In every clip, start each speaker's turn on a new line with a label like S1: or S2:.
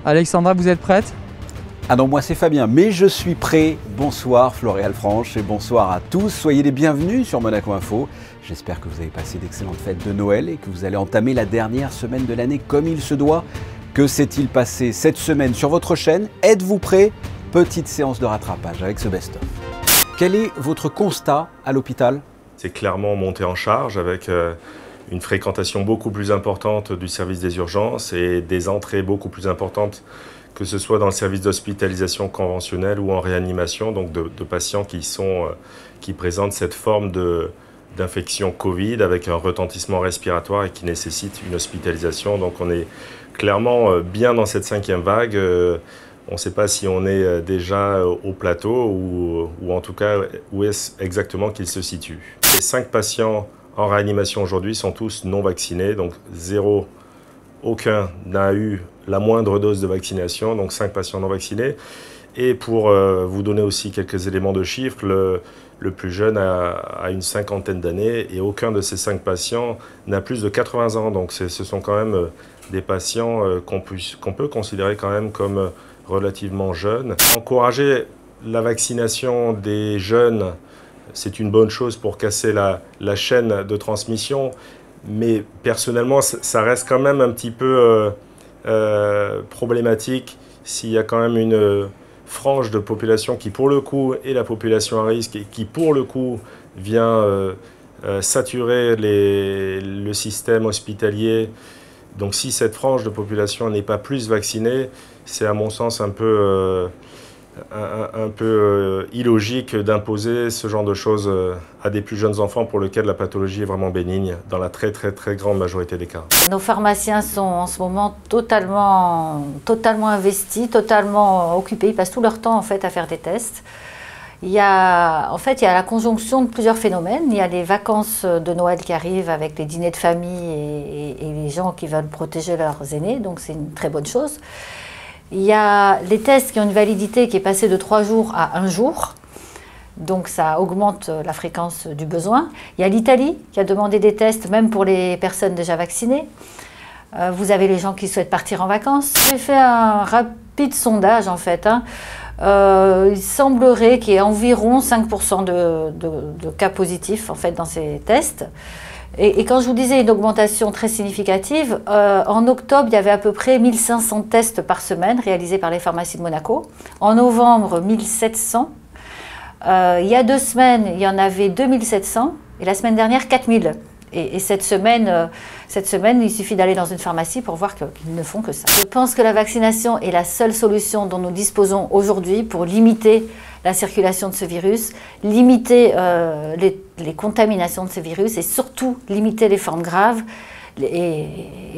S1: Alexandra, vous êtes prête?
S2: Ah non, moi c'est Fabien, mais je suis prêt. Bonsoir Floréal Franche et bonsoir à tous. Soyez les bienvenus sur Monaco Info. J'espère que vous avez passé d'excellentes fêtes de Noël et que vous allez entamer la dernière semaine de l'année comme il se doit. Que s'est-il passé cette semaine sur votre chaîne? Êtes-vous prêts? Petite séance de rattrapage avec ce best-of. Quel est votre constat à l'hôpital?
S3: C'est clairement monté en charge avec une fréquentation beaucoup plus importante du service des urgences et des entrées beaucoup plus importantes, que ce soit dans le service d'hospitalisation conventionnelle ou en réanimation, donc de patients qui présentent cette forme d'infection Covid avec un retentissement respiratoire et qui nécessite une hospitalisation. Donc on est clairement bien dans cette 5e vague. On ne sait pas si on est déjà au plateau ou en tout cas où est-ce exactement qu'il se situe. Les 5 patients en réanimation aujourd'hui sont tous non vaccinés, donc aucun n'a eu la moindre dose de vaccination, donc 5 patients non vaccinés. Et pour vous donner aussi quelques éléments de chiffres, le plus jeune a une 50aine d'années et aucun de ces 5 patients n'a plus de 80 ans. Donc ce sont quand même des patients qu'on peut considérer quand même comme relativement jeunes. Encourager la vaccination des jeunes, c'est une bonne chose pour casser la chaîne de transmission, mais personnellement, ça reste quand même un petit peu problématique s'il y a quand même une frange de population qui, pour le coup, est la population à risque et qui, pour le coup, vient saturer le système hospitalier. Donc si cette frange de population n'est pas plus vaccinée, c'est à mon sens un peu illogique d'imposer ce genre de choses à des plus jeunes enfants pour lesquels la pathologie est vraiment bénigne, dans la très grande majorité des cas.
S4: Nos pharmaciens sont en ce moment totalement investis, totalement occupés. Ils passent tout leur temps en fait à faire des tests. Il y a la conjonction de plusieurs phénomènes. Il y a les vacances de Noël qui arrivent avec les dîners de famille et les gens qui veulent protéger leurs aînés, donc c'est une très bonne chose. Il y a les tests qui ont une validité qui est passée de 3 jours à 1 jour, donc ça augmente la fréquence du besoin. Il y a l'Italie qui a demandé des tests même pour les personnes déjà vaccinées. Vous avez les gens qui souhaitent partir en vacances. J'ai fait un rapide sondage en fait. Il semblerait qu'il y ait environ 5% de cas positifs en fait dans ces tests. Et quand je vous disais une augmentation très significative, en octobre, il y avait à peu près 1500 tests par semaine réalisés par les pharmacies de Monaco. En novembre, 1700. Il y a 2 semaines, il y en avait 2700. Et la semaine dernière, 4000. Et cette semaine, il suffit d'aller dans une pharmacie pour voir qu'ils ne font que ça. Je pense que la vaccination est la seule solution dont nous disposons aujourd'hui pour limiter la circulation de ce virus, limiter les contaminations de ce virus et surtout limiter les formes graves et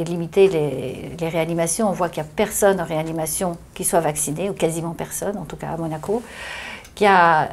S4: limiter les réanimations. On voit qu'il n'y a personne en réanimation qui soit vacciné, ou quasiment personne, en tout cas à Monaco, qui a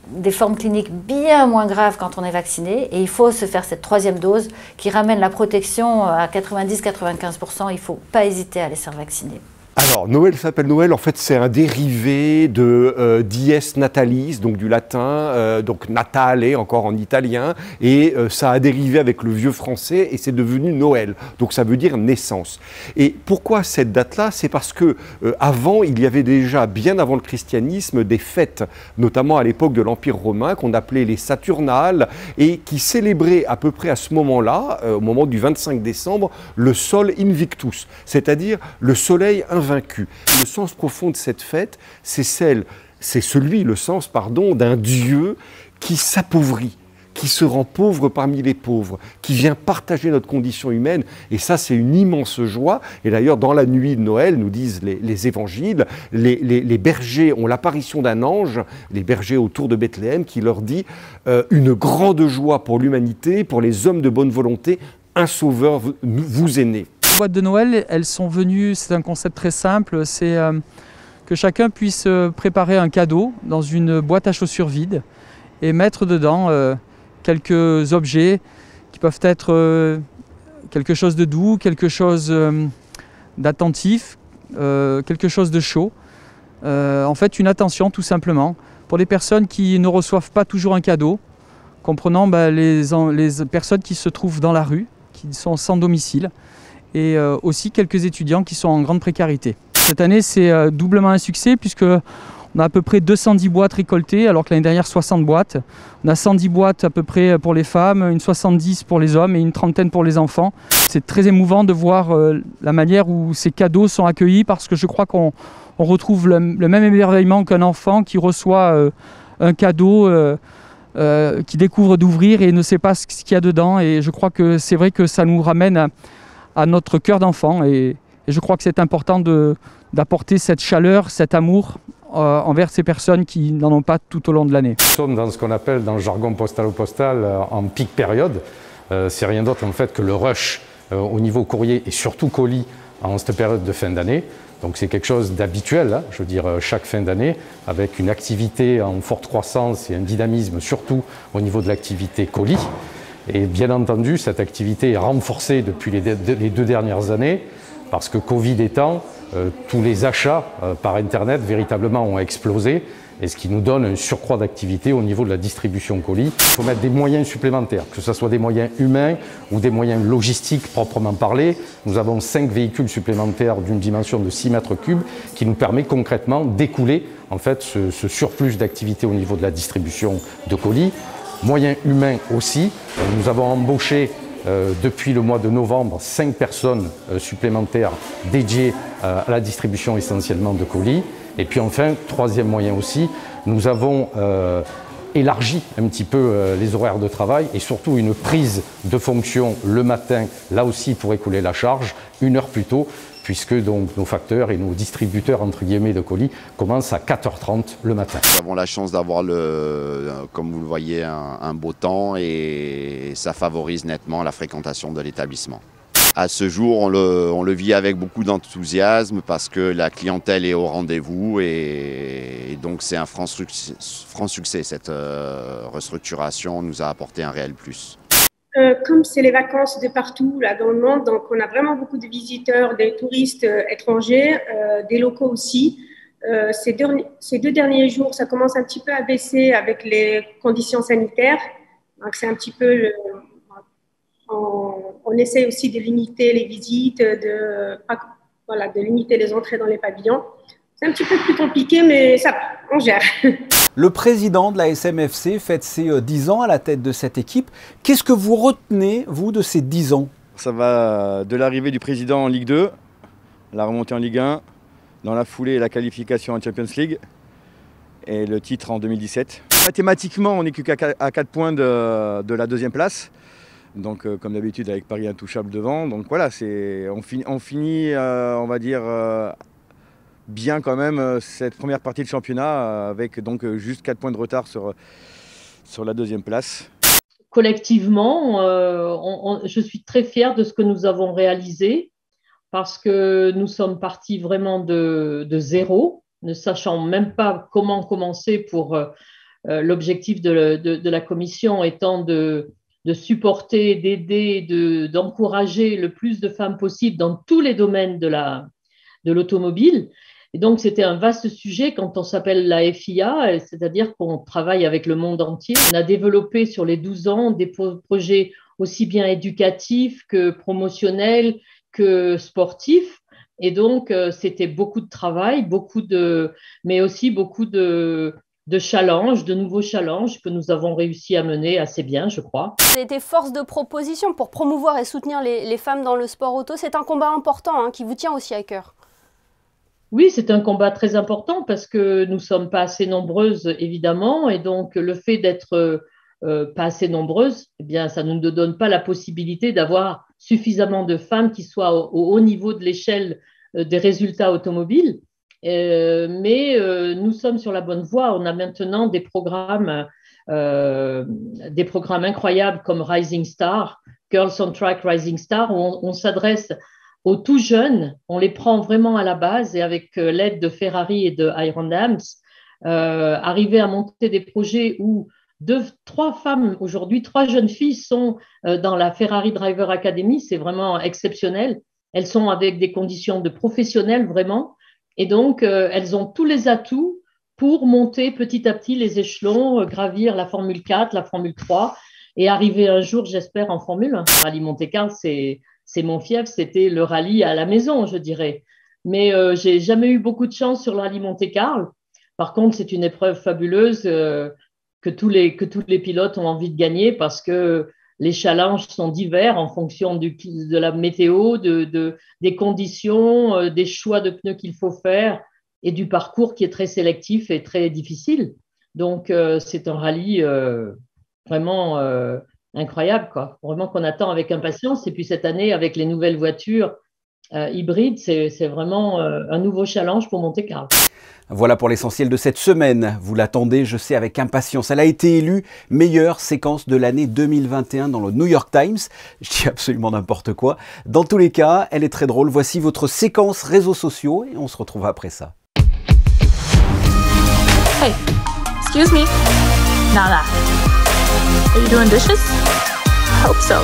S4: des formes cliniques bien moins graves quand on est vacciné, et il faut se faire cette 3e dose qui ramène la protection à 90-95%. Il ne faut pas hésiter à aller se faire vacciner.
S5: Alors, Noël s'appelle Noël, en fait c'est un dérivé de dies natalis, donc du latin, donc natale encore en italien, et ça a dérivé avec le vieux français et c'est devenu Noël, donc ça veut dire naissance. Et pourquoi cette date-là? C'est parce que avant, il y avait déjà, bien avant le christianisme, des fêtes, notamment à l'époque de l'Empire romain, qu'on appelait les Saturnales, et qui célébraient à peu près à ce moment-là, au moment du 25 décembre, le Sol Invictus, c'est-à-dire le soleil invaincu. Le sens profond de cette fête, c'est le sens d'un Dieu qui s'appauvrit, qui se rend pauvre parmi les pauvres, qui vient partager notre condition humaine. Et ça, c'est une immense joie. Et d'ailleurs, dans la nuit de Noël, nous disent les évangiles, les bergers ont l'apparition d'un ange, les bergers autour de Bethléem, qui leur dit une grande joie pour l'humanité, pour les hommes de bonne volonté, un sauveur vous est né.
S1: Les boîtes de Noël, elles sont venues, c'est un concept très simple, c'est que chacun puisse préparer un cadeau dans une boîte à chaussures vide et mettre dedans quelques objets qui peuvent être quelque chose de doux, quelque chose d'attentif, quelque chose de chaud. En fait, une attention tout simplement pour les personnes qui ne reçoivent pas toujours un cadeau, comprenant les personnes qui se trouvent dans la rue, qui sont sans domicile, et aussi quelques étudiants qui sont en grande précarité. Cette année, c'est doublement un succès puisque on a à peu près 210 boîtes récoltées, alors que l'année dernière, 60 boîtes. On a 110 boîtes à peu près pour les femmes, une 70 pour les hommes et une trentaine pour les enfants. C'est très émouvant de voir la manière où ces cadeaux sont accueillis parce que je crois qu'on retrouve le même émerveillement qu'un enfant qui reçoit un cadeau qui découvre d'ouvrir et ne sait pas ce qu'il y a dedans. Et je crois que c'est vrai que ça nous ramène à notre cœur d'enfant. Et je crois que c'est important d'apporter cette chaleur, cet amour envers ces personnes qui n'en ont pas tout au long de l'année.
S6: Nous sommes dans ce qu'on appelle, dans le jargon postalo-postal, en peak période. C'est rien d'autre en fait que le rush au niveau courrier et surtout colis en cette période de fin d'année. Donc c'est quelque chose d'habituel, hein, je veux dire chaque fin d'année, avec une activité en forte croissance et un dynamisme surtout au niveau de l'activité colis. Et bien entendu, cette activité est renforcée depuis les 2 dernières années, parce que Covid étant, tous les achats par Internet véritablement ont explosé, et ce qui nous donne un surcroît d'activité au niveau de la distribution colis. Il faut mettre des moyens supplémentaires, que ce soit des moyens humains ou des moyens logistiques proprement parlés. Nous avons 5 véhicules supplémentaires d'une dimension de 6 mètres cubes qui nous permet concrètement d'écouler en fait, ce surplus d'activité au niveau de la distribution de colis. Moyens humains aussi. Nous avons embauché depuis le mois de novembre 5 personnes supplémentaires dédiées à la distribution essentiellement de colis. Et puis enfin, troisième moyen aussi, nous avons élargi un petit peu les horaires de travail et surtout une prise de fonction le matin, là aussi pour écouler la charge, 1 heure plus tôt, puisque donc nos facteurs et nos distributeurs entre guillemets de colis commencent à 4h30 le matin.
S7: Nous avons la chance d'avoir, comme vous le voyez, un beau temps et ça favorise nettement la fréquentation de l'établissement. À ce jour, on le vit avec beaucoup d'enthousiasme parce que la clientèle est au rendez-vous et donc c'est un franc succès. Cette restructuration nous a apporté un réel plus.
S8: Comme c'est les vacances de partout là, dans le monde, donc on a vraiment beaucoup de visiteurs, des touristes étrangers, des locaux aussi. Ces 2 derniers jours, ça commence un petit peu à baisser avec les conditions sanitaires. Donc c'est un petit peu... On essaie aussi de limiter les visites, de limiter les entrées dans les pavillons. C'est un petit peu plus compliqué, mais ça va, on gère.
S2: Le président de la SMFC fête ses 10 ans à la tête de cette équipe. Qu'est-ce que vous retenez, vous, de ces 10 ans?
S9: Ça va de l'arrivée du président en Ligue 2, la remontée en Ligue 1, dans la foulée la qualification en Champions League et le titre en 2017. Mathématiquement, on n'est qu'à 4 points de la 2e place. Donc comme d'habitude avec Paris intouchable devant. Donc voilà, on finit on va dire bien quand même cette première partie de championnat avec donc juste 4 points de retard sur la 2e place.
S10: Collectivement, je suis très fière de ce que nous avons réalisé parce que nous sommes partis vraiment de zéro, ne sachant même pas comment commencer pour l'objectif de la commission étant de supporter, d'aider, d'encourager le plus de femmes possible dans tous les domaines de l'automobile. Et donc, c'était un vaste sujet quand on s'appelle la FIA, c'est-à-dire qu'on travaille avec le monde entier. On a développé sur les 12 ans des projets aussi bien éducatifs que promotionnels que sportifs. Et donc, c'était beaucoup de travail, mais aussi beaucoup de challenges, de nouveaux challenges que nous avons réussi à mener assez bien, je crois.
S11: Vous avez été force de proposition pour promouvoir et soutenir les femmes dans le sport auto. C'est un combat important qui vous tient aussi à cœur.
S10: Oui, c'est un combat très important parce que nous ne sommes pas assez nombreuses, évidemment, et donc le fait d'être pas assez nombreuses, eh bien, ça ne nous donne pas la possibilité d'avoir suffisamment de femmes qui soient au haut niveau de l'échelle des résultats automobiles. Mais nous sommes sur la bonne voie. On a maintenant des programmes incroyables comme Rising Star, Girls on Track Rising Star, où on s'adresse aux tout jeunes, on les prend vraiment à la base et avec l'aide de Ferrari et de Iron Dams, arriver à monter des projets où 3 femmes, aujourd'hui 3 jeunes filles sont dans la Ferrari Driver Academy, c'est vraiment exceptionnel. Elles sont avec des conditions de professionnelles vraiment. Et donc, elles ont tous les atouts pour monter petit à petit les échelons, gravir la Formule 4, la Formule 3 et arriver un jour, j'espère, en Formule 1. Rallye Monte-Carlo, c'est mon fief, c'était le rallye à la maison, je dirais. Mais j'ai jamais eu beaucoup de chance sur le rallye Monte-Carlo. Par contre, c'est une épreuve fabuleuse que tous les pilotes ont envie de gagner parce que les challenges sont divers en fonction de la météo, des conditions, des choix de pneus qu'il faut faire et du parcours qui est très sélectif et très difficile. Donc, c'est un rallye vraiment incroyable, quoi. Vraiment qu'on attend avec impatience. Et puis cette année, avec les nouvelles voitures hybrides, c'est vraiment un nouveau challenge pour Monte-Carlo.
S2: Voilà pour l'essentiel de cette semaine. Vous l'attendez, je sais, avec impatience. Elle a été élue meilleure séquence de l'année 2021 dans le New York Times. Je dis absolument n'importe quoi. Dans tous les cas, elle est très drôle. Voici votre séquence réseaux sociaux et on se retrouve après ça.
S12: Hey, excuse me. Nala, are you doing dishes? I hope so.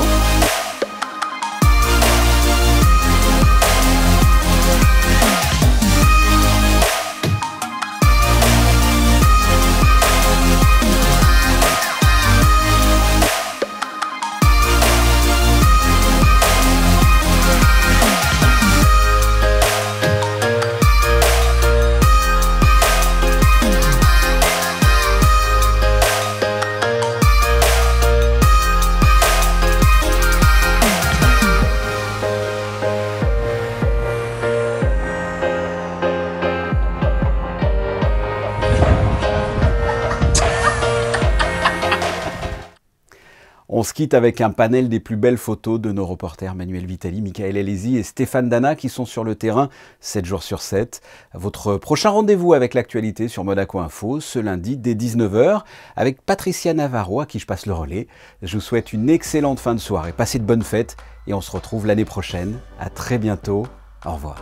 S2: On se quitte avec un panel des plus belles photos de nos reporters Manuel Vitali, Michael Alesi et Stéphane Dana qui sont sur le terrain 7 jours sur 7. Votre prochain rendez-vous avec l'actualité sur Monaco Info ce lundi dès 19 h avec Patricia Navarro à qui je passe le relais. Je vous souhaite une excellente fin de soirée, passez de bonnes fêtes et on se retrouve l'année prochaine. À très bientôt. Au revoir.